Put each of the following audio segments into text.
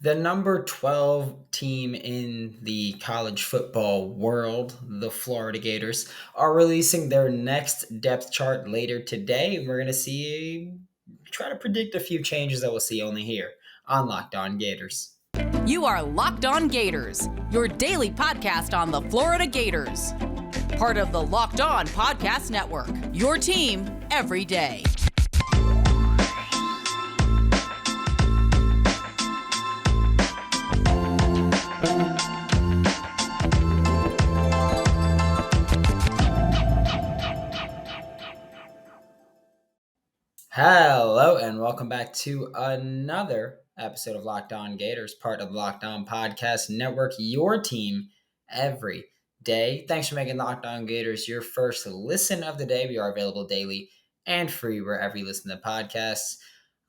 The number 12 team in the college football world, the Florida Gators, are releasing their next depth chart later today. We're going to try to predict a few changes that we'll see only here on Locked On Gators. You are Locked On Gators, your daily podcast on the Florida Gators. Part of the Locked On Podcast Network, your team every day. Hello, and welcome back to another episode of Locked On Gators, part of the Locked On Podcast Network, your team every day. Thanks for making Locked On Gators your first listen of the day. We are available daily and free wherever you listen to podcasts.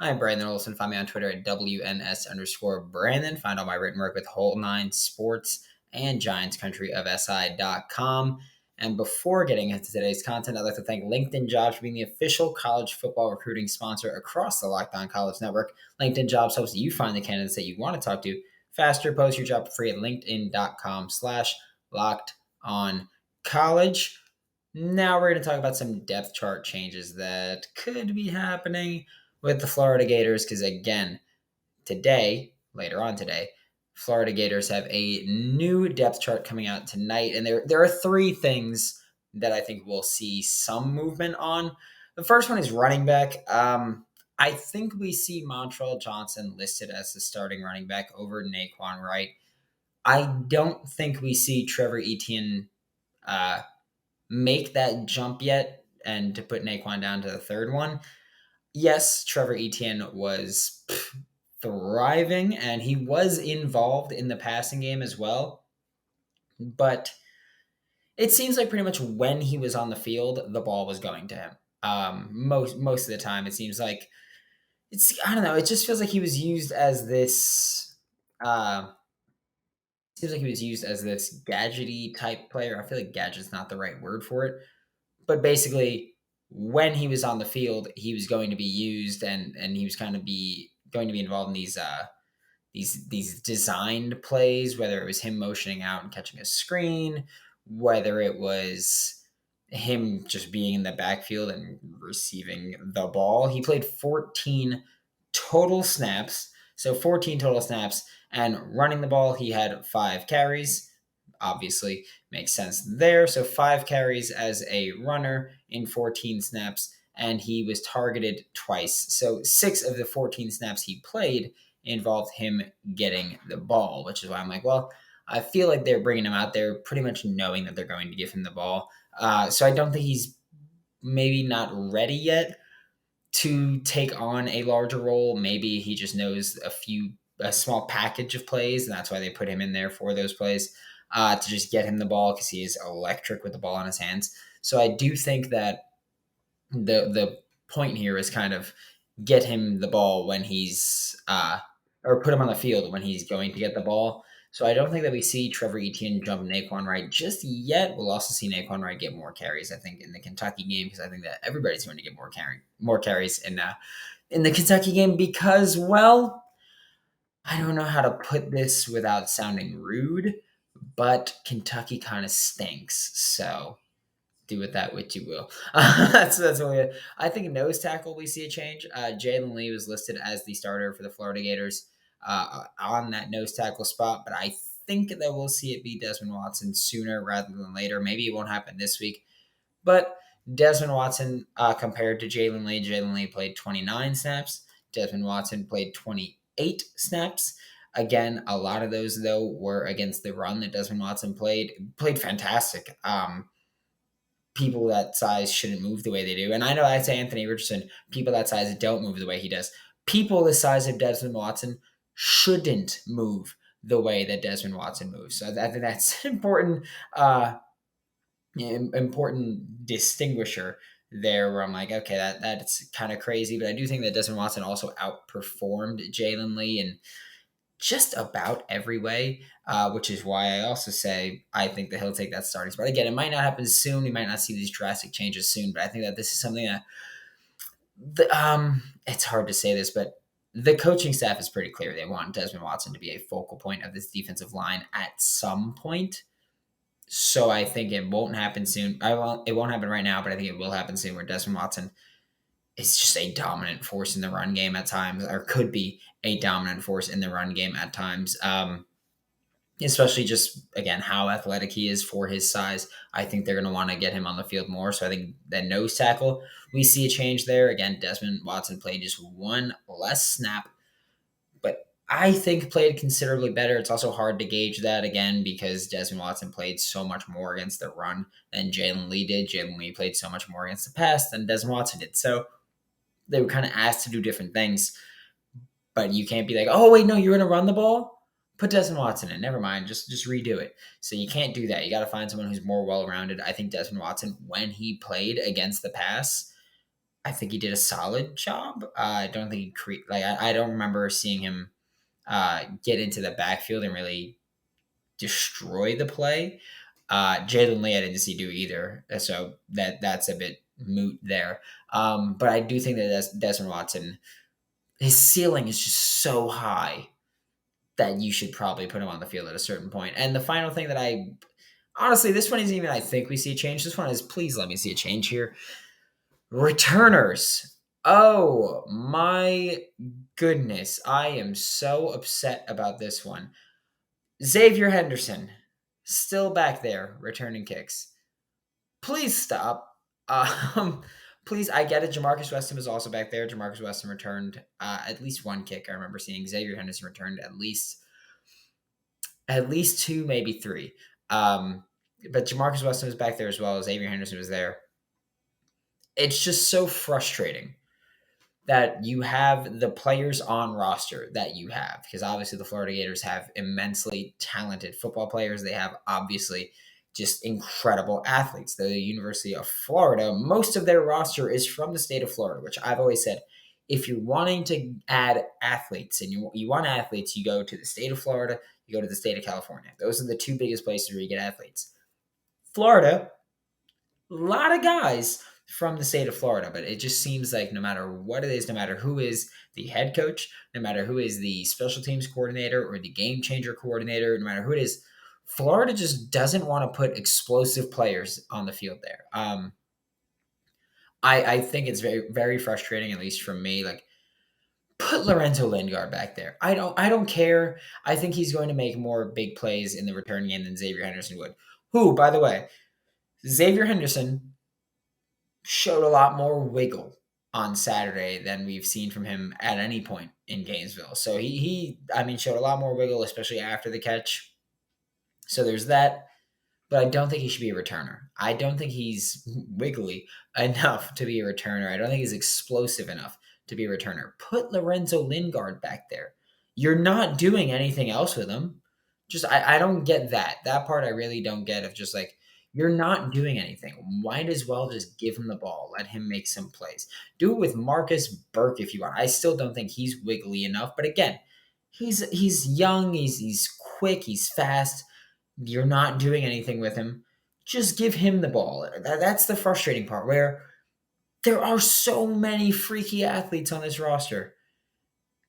I'm Brandon Olson. Find me on Twitter at WNS_Brandon. Find all my written work with Whole Nine Sports and GiantsCountryofSI.com. And before getting into today's content, I'd like to thank LinkedIn Jobs for being the official college football recruiting sponsor across the Locked On College Network. LinkedIn Jobs helps you find the candidates that you want to talk to faster. Post your job for free at linkedin.com/LockedOnCollege. Now we're going to talk about some depth chart changes that could be happening with the Florida Gators because, again, later on today, Florida Gators have a new depth chart coming out tonight, and there are three things that I think we'll see some movement on. The first one is running back. I think we see Montrell Johnson listed as the starting running back over Naquan Wright. I don't think we see Trevor Etienne make that jump yet and to put Naquan down to the third one. Yes, Trevor Etienne was thriving, and he was involved in the passing game as well. But it seems like pretty much when he was on the field, the ball was going to him. Most of the time, it seems like I don't know. It just feels like he was used as this. Seems like he was used as this gadgety type player. I feel like gadget's not the right word for it, but basically, when he was on the field, he was going to be used, and he was going to be involved in these designed plays, whether it was him motioning out and catching a screen, whether it was him just being in the backfield and receiving the ball. He played 14 total snaps. So 14 total snaps, and running the ball, he had 5 carries. Obviously makes sense there. So 5 carries as a runner in 14 snaps, and he was targeted twice. So 6 of the 14 snaps he played involved him getting the ball, which is why I'm like, well, I feel like they're bringing him out there pretty much knowing that they're going to give him the ball. So I don't think he's maybe not ready yet to take on a larger role. Maybe he just knows a small package of plays, and that's why they put him in there for those plays to just get him the ball because he is electric with the ball in his hands. So I do think that the point here is kind of get him the ball when he's or put him on the field when he's going to get the ball. So I don't think that we see Trevor Etienne jump Naquan Wright just yet. We'll also see Naquan Wright get more carries, I think, in the Kentucky game because I think that everybody's going to get more carries in the Kentucky game because, well, I don't know how to put this without sounding rude, but Kentucky kind of stinks. So do with that what you will. That's only I think nose tackle we see a change. Jalen Lee was listed as the starter for the Florida Gators on that nose tackle spot, but I think that we'll see it be Desmond Watson sooner rather than later. Maybe it won't happen this week, but Desmond Watson compared to Jalen Lee played 29 snaps. Desmond Watson played 28 snaps. Again, a lot of those though were against the run that Desmond Watson played fantastic. People that size shouldn't move the way they do. And I know I say Anthony Richardson, people that size don't move the way he does. People the size of Desmond Watson shouldn't move the way that Desmond Watson moves. So I think that's an important distinguisher there where I'm like, okay, that's kind of crazy. But I do think that Desmond Watson also outperformed Jalen Lee in just about every way, which is why I also say I think that he'll take that starting spot. Again, it might not happen soon. We might not see these drastic changes soon, but I think that this is something that it's hard to say this, but the coaching staff is pretty clear. They want Desmond Watson to be a focal point of this defensive line at some point. So I think it won't happen soon. It won't happen right now, but I think it will happen soon where Desmond Watson is just a dominant force in the run game at times, or could be a dominant force in the run game at times. Especially just, again, how athletic he is for his size. I think they're going to want to get him on the field more. So I think that nose tackle, we see a change there. Again, Desmond Watson played just one less snap, but I think played considerably better. It's also hard to gauge that, again, because Desmond Watson played so much more against the run than Jalen Lee did. Jalen Lee played so much more against the pass than Desmond Watson did. So they were kind of asked to do different things, but you can't be like, oh, wait, no, you're going to run the ball? Put Desmond Watson in. Never mind. Just redo it. So you can't do that. You got to find someone who's more well-rounded. I think Desmond Watson, when he played against the pass, I think he did a solid job. I don't think he I don't remember seeing him get into the backfield and really destroy the play. Jalen Lee, I didn't see do either. So that's a bit moot there. But I do think that Desmond Watson, his ceiling is just so high that you should probably put him on the field at a certain point. And the final thing that honestly, this one isn't even, I think we see a change. This one is, please let me see a change here. Returners. Oh my goodness. I am so upset about this one. Xavier Henderson, still back there, returning kicks. Please stop. Please, I get it. Jamarcus Weston was also back there. Jamarcus Weston returned at least one kick. I remember seeing Xavier Henderson returned at least two, maybe three. But Jamarcus Weston was back there as well. Xavier Henderson was there. It's just so frustrating that you have the players on roster that you have, because obviously the Florida Gators have immensely talented football players. They have obviously just incredible athletes. The University of Florida, most of their roster is from the state of Florida, which I've always said, if you're wanting to add athletes and you want athletes, you go to the state of Florida, you go to the state of California. Those are the two biggest places where you get athletes. Florida, a lot of guys from the state of Florida, but it just seems like no matter what it is, no matter who is the head coach, no matter who is the special teams coordinator or the game changer coordinator, no matter who it is, Florida just doesn't want to put explosive players on the field there. I think it's very, very frustrating, at least from me. Like, put Lorenzo Lingard back there. I don't care. I think he's going to make more big plays in the return game than Xavier Henderson would. Who, by the way, Xavier Henderson showed a lot more wiggle on Saturday than we've seen from him at any point in Gainesville. So he showed a lot more wiggle, especially after the catch. So there's that, but I don't think he should be a returner. I don't think he's wiggly enough to be a returner. I don't think he's explosive enough to be a returner. Put Lorenzo Lingard back there. You're not doing anything else with him. Just, I don't get that. That part I really don't get, of just like, you're not doing anything. Might as well just give him the ball. Let him make some plays. Do it with Marcus Burke if you want. I still don't think he's wiggly enough. But again, he's young. He's quick. He's fast. You're not doing anything with him. Just give him the ball. That's the frustrating part, where there are so many freaky athletes on this roster,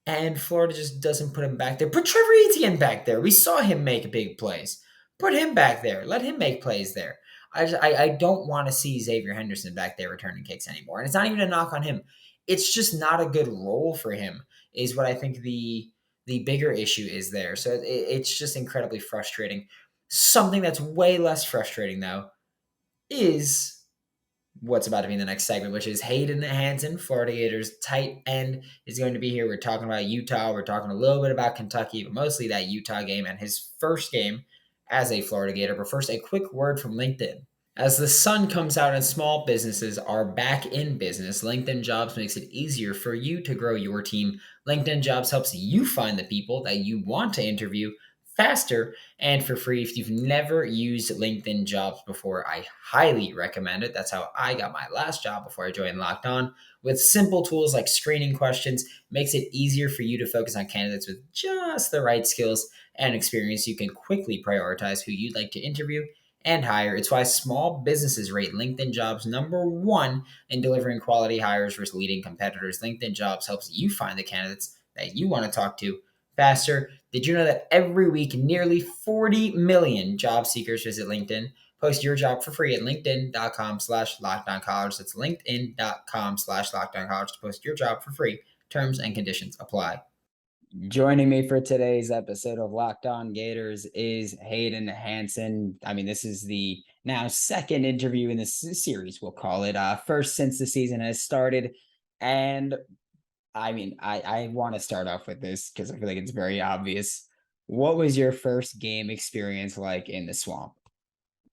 and Florida just doesn't put him back there. Put Trevor Etienne back there. We saw him make big plays. Put him back there. Let him make plays there. I don't want to see Xavier Henderson back there returning kicks anymore. And it's not even a knock on him. It's just not a good role for him, is what I think the bigger issue is there. So it's just incredibly frustrating. Something that's way less frustrating, though, is what's about to be in the next segment, which is Hayden Hansen, Florida Gators tight end, is going to be here. We're talking about Utah. We're talking a little bit about Kentucky, but mostly that Utah game and his first game as a Florida Gator. But first, a quick word from LinkedIn. As the sun comes out and small businesses are back in business, LinkedIn Jobs makes it easier for you to grow your team. LinkedIn Jobs helps you find the people that you want to interview faster and for free. If you've never used LinkedIn Jobs before, I highly recommend it. That's how I got my last job before I joined Locked On. With simple tools like screening questions, makes it easier for you to focus on candidates with just the right skills and experience. You can quickly prioritize who you'd like to interview and hire. It's why small businesses rate LinkedIn Jobs #1 in delivering quality hires versus leading competitors. LinkedIn Jobs helps you find the candidates that you want to talk to faster. Did you know that every week nearly 40 million job seekers visit LinkedIn? Post your job for free at linkedin.com/lockdowncollege. That's linkedin.com/lockdowncollege to post your job for free. Terms and conditions apply. Joining me for today's episode of Locked On Gators is Hayden Hansen. I mean, this is the now second interview in this series, we'll call it. First since the season has started. And I mean, I want to start off with this because I feel like it's very obvious. What was your first game experience like in the swamp?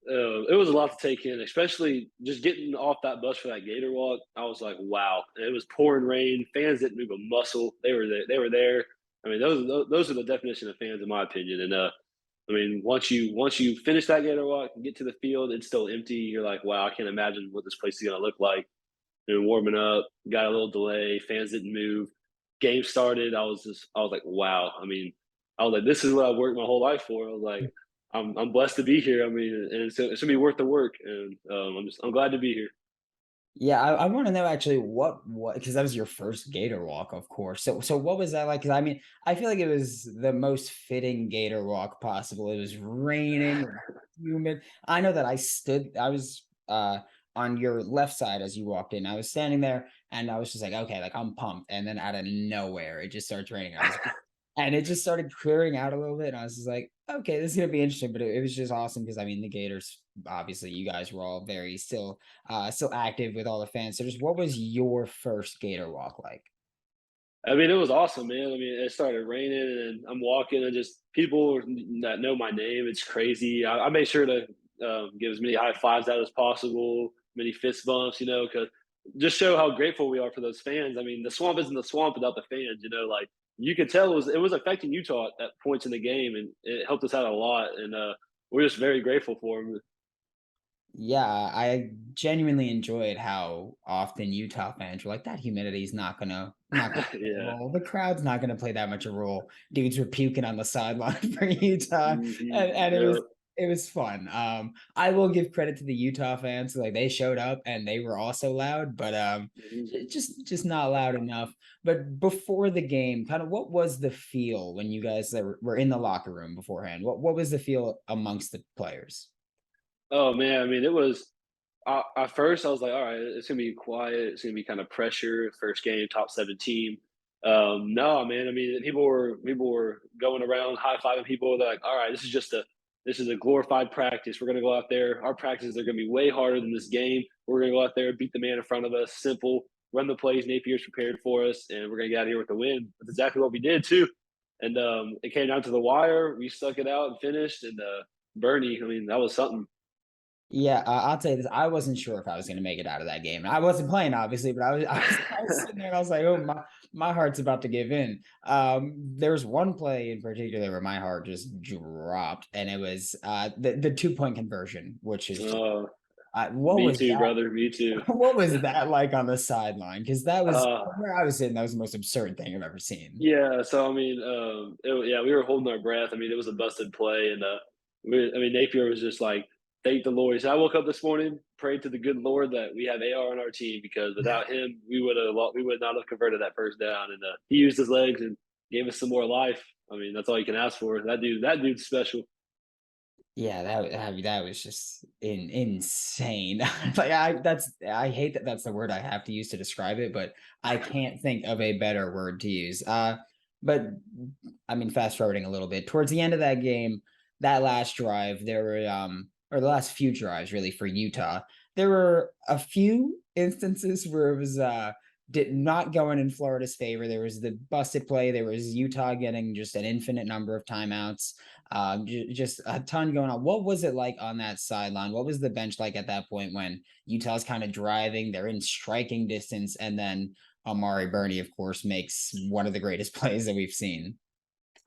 It was a lot to take in, especially just getting off that bus for that Gator walk. I was like, wow. And it was pouring rain. Fans didn't move a muscle. They were there. They were there. I mean, those are the definition of fans, in my opinion. And I mean, once you finish that Gator walk and get to the field, it's still empty. You're like, wow, I can't imagine what this place is going to look like. And warming up, got a little delay. Fans didn't move. Game started. I was like, wow. I mean, I was like, this is what I've worked my whole life for. I was like, I'm blessed to be here. I mean, and it's gonna be worth the work, and I'm glad to be here. Yeah, I want to know actually what because that was your first Gator walk, of course. So what was that like? Because I mean, I feel like it was the most fitting Gator walk possible. It was raining, humid. I know that I was on your left side as you walked in. I was standing there and I was just like, okay, like I'm pumped. And then out of nowhere, it just starts raining. And it just started clearing out a little bit. And I was just like, okay, this is gonna be interesting. But it was just awesome because I mean the Gators, obviously, you guys were all very still active with all the fans. So just what was your first Gator walk like? I mean, it was awesome, man. I mean, it started raining, and I'm walking, and just people that know my name. It's crazy. I made sure to give as many high fives out as possible, many fist bumps, because just show how grateful we are for those fans. I mean, the swamp isn't the swamp without the fans. Like you could tell it was affecting Utah at points in the game, and it helped us out a lot. And we're just very grateful for them. Yeah, I genuinely enjoyed how often Utah fans were like, that humidity is not gonna play a Yeah. role. The crowd's not gonna play that much a role. Dudes were puking on the sideline for Utah. And it was Yeah. it was fun. I will give credit to the Utah fans, like they showed up and they were also loud, but Mhm. just not loud enough. But before the game, kind of what was the feel when you guys were in the locker room beforehand? What was the feel amongst the players? Oh man, I mean, it was at first I was like, all right, it's gonna be quiet. It's gonna be kind of pressure. First game, top 17. No, man. I mean, people were going around high fiving people. They're like, all right, this is a glorified practice. We're gonna go out there. Our practices are gonna be way harder than this game. We're gonna go out there, beat the man in front of us. Simple, run the plays. Napier's prepared for us, and we're gonna get out of here with the win. That's exactly what we did too. And it came down to the wire. We stuck it out and finished. And Bernie, I mean, that was something. Yeah, I'll tell you this. I wasn't sure if I was going to make it out of that game. I wasn't playing, obviously, but I was sitting there and I was like, oh, my heart's about to give in. There was one play in particular where my heart just dropped, and it was the 2-point conversion, which is Uh, what Me was too, that? brother. Me too. What was that like on the sideline? Because that was Uh, where I was sitting. That was the most absurd thing I've ever seen. yeah. So I mean, yeah, we were holding our breath. I mean, it was a busted play, and I mean, Napier was just like, "Thank the Lord." He said, "I woke up this morning, prayed to the good Lord that we have AR on our team because without him, we would not have converted that first down." And he used his legs and gave us some more life. I mean, that's all you can ask for. That dude's special. Yeah, that was just insane. Like I hate that that's the word I have to use to describe it, but I can't think of a better word to use. But I mean, fast forwarding a little bit towards the end of that game, that last drive, there were or the last few drives really for Utah. There were a few instances where it was did not going in Florida's favor. There was the busted play. There was Utah getting just an infinite number of timeouts, just a ton going on. What was it like on that sideline? What was the bench like at that point when Utah's kind of driving? They're in striking distance, and then Amari Burney, of course, makes one of the greatest plays that we've seen.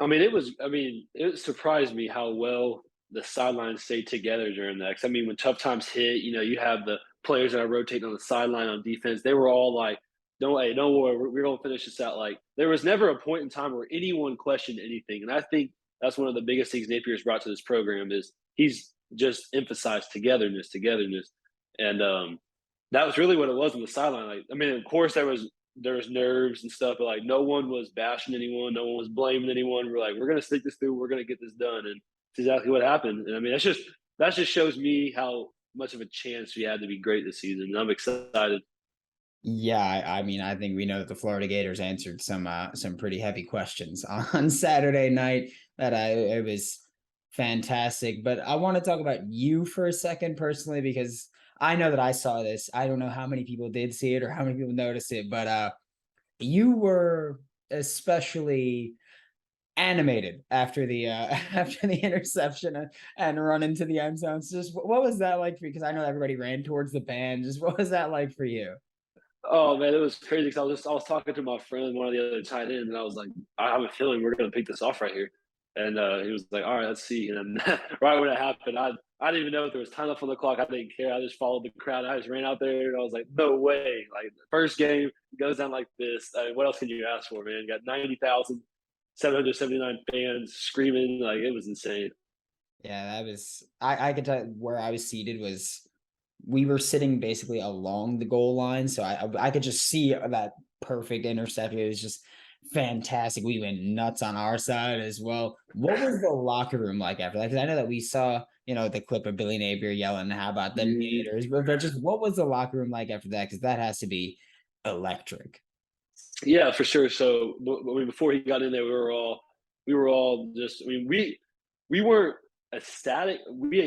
I mean, it surprised me how well the sidelines stayed together during that. 'Cause, I mean, when tough times hit, you have the players that are rotating on the sideline on defense. They were all like, don't worry, we're gonna finish this out." Like there was never a point in time where anyone questioned anything. And I think that's one of the biggest things Napier's brought to this program is he's just emphasized togetherness. And that was really what it was on the sideline. Like, I mean, of course there was nerves and stuff, but like no one was bashing anyone, no one was blaming anyone. We're like, we're gonna stick this through, we're gonna get this done, and it's exactly what happened. And I mean, that just shows me how much of a chance we had to be great this season. And I'm excited. Yeah, I mean, I think we know that the Florida Gators answered some pretty heavy questions on Saturday night. It was fantastic. But I want to talk about you for a second personally because I know that I saw this. I don't know how many people did see it or how many people noticed it, but you were especially animated after the after the interception and run into the end zone. So just what was that like for you? Because I know everybody ran towards the band. Just what was that like for you? Oh man, it was crazy because I was talking to my friend, one of the other tight ends, and I was like, I have a feeling we're gonna pick this off right here. And he was like, all right, let's see. And then right when it happened, I didn't even know if there was time left on the clock. I didn't care. I just followed the crowd. I just ran out there and I was like, no way. Like the first game goes down like this. I mean, what else can you ask for, man? Got 90,779 fans screaming. Like it was insane. Yeah, that was I could tell where I was seated was we were sitting basically along the goal line, so I could just see that perfect interception. It was just fantastic. We went nuts on our side as well. What was the locker room like after that? Because I know that we saw, the clip of Billy Napier yelling, "How about them Mm, Gators?" But just what was the locker room like after that? Because that has to be electric. yeah, for sure. So before he got in there, we were all just. I mean, we weren't ecstatic. We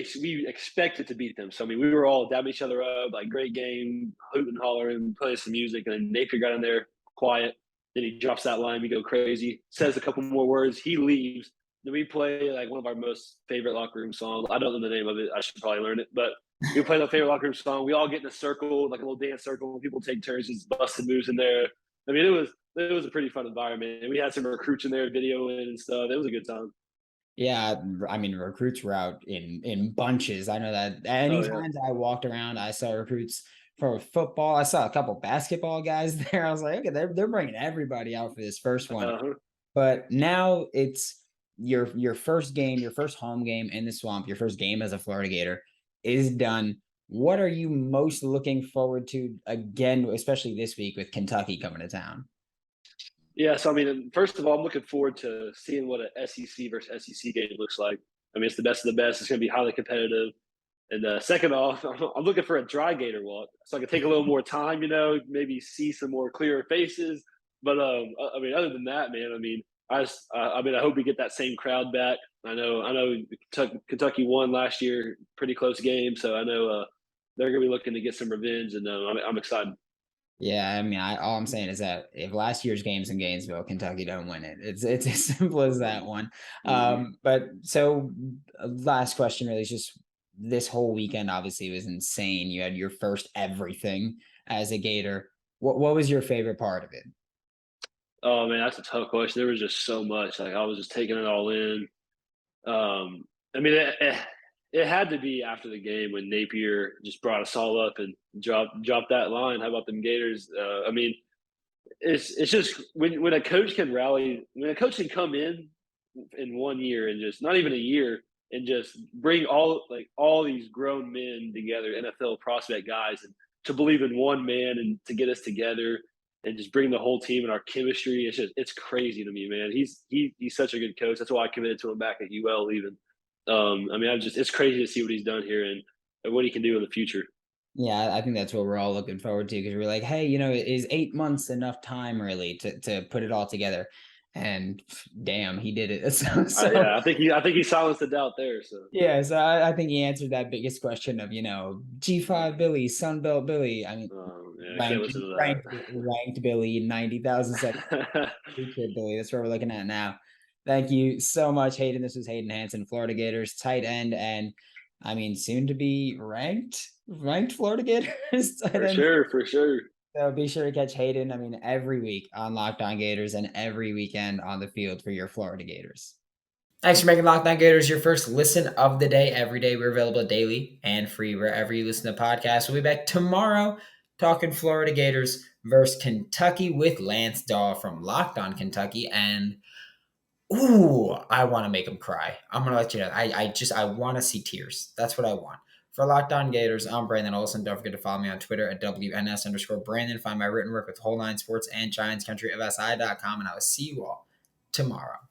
expected to beat them. So I mean, we were all dabbing each other up, like great game, hooting and hollering, playing some music, and then Napier got in there quiet. Then he drops that line, we go crazy, says a couple more words, he leaves. Then we play like one of our most favorite locker room songs. I don't know the name of it. I should probably learn it, but we play the favorite locker room song. We all get in a circle, like a little dance circle. People take turns just busting moves in there. I mean, it was a pretty fun environment. And we had some recruits in there videoing and stuff. It was a good time. Yeah, I mean, recruits were out in bunches. I know that Oh yeah. anytime I walked around, I saw recruits for football. I saw a couple basketball guys there. I was like, okay, they're bringing everybody out for this first one. Uh-huh. But now it's your first game, your first home game in the swamp, your first game as a Florida Gator is done. What are you most looking forward to again, especially this week with Kentucky coming to town? Yeah, so I mean, first of all, I'm looking forward to seeing what an SEC versus SEC game looks like. I mean, it's the best of the best. It's going to be highly competitive. And second off, I'm looking for a dry gator walk, so I can take a little more time. Maybe see some more clearer faces. But I mean, other than that, man, I mean, I hope we get that same crowd back. I know, Kentucky won last year, pretty close game, so I know they're going to be looking to get some revenge, and I'm excited. Yeah, I mean, all I'm saying is that if last year's game's in Gainesville, Kentucky don't win it. It's as simple as that one. Mhm. But so last question really is just this whole weekend obviously was insane. You had your first everything as a Gator. What was your favorite part of it? Oh man, that's a tough question. There was just so much. Like I was just taking it all in. I mean, it had to be after the game when Napier just brought us all up and dropped that line. How about them Gators? I mean, it's just when a coach can rally, when a coach can come in 1 year and just not even a year and just bring all these grown men together, NFL prospect guys, and to believe in one man and to get us together and just bring the whole team and our chemistry. It's crazy to me, man. He's such a good coach. That's why I committed to him back at UL even. I mean, it's crazy to see what he's done here and what he can do in the future. Yeah, I think that's what we're all looking forward to because we're like, hey, is 8 months enough time really to put it all together? And damn, he did it. So Yeah, I think he silenced the doubt there. So yeah, so I think he answered that biggest question of, G5 Billy, Sunbelt Billy. I mean, yeah, I can't ranked listen to ranked Billy, 90,000 second that. future Billy. That's what we're looking at now. Thank you so much, Hayden. This was Hayden Hansen, Florida Gators tight end, and I mean soon to be ranked Florida Gators tight For end. sure, for sure. So be sure to catch Hayden. I mean, every week on Locked On Gators and every weekend on the field for your Florida Gators. Thanks for making Locked On Gators your first listen of the day. Every day we're available daily and free wherever you listen to podcasts. We'll be back tomorrow talking Florida Gators versus Kentucky with Lance Daw from Locked On Kentucky. And ooh, I want to make him cry. I'm gonna let you know. I want to see tears. That's what I want For Locked On Gators, I'm Brandon Olson. Don't forget to follow me on Twitter at WNS_Brandon. Find my written work with Whole Nine Sports and GiantsCountryFSI.com, and I will see you all tomorrow.